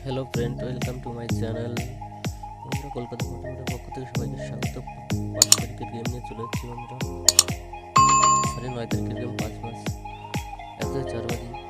Hello friend, welcome to my channel. বন্ধুরা, কলকাতা ফটোগ্রাফারের পক্ষ থেকে সবাইকে স্বাগত। 5 তারিখের গেম নিয়ে চলে এসেছি বন্ধুরা। 9 তারিখের গেম, 5 মাস 2004 বাদী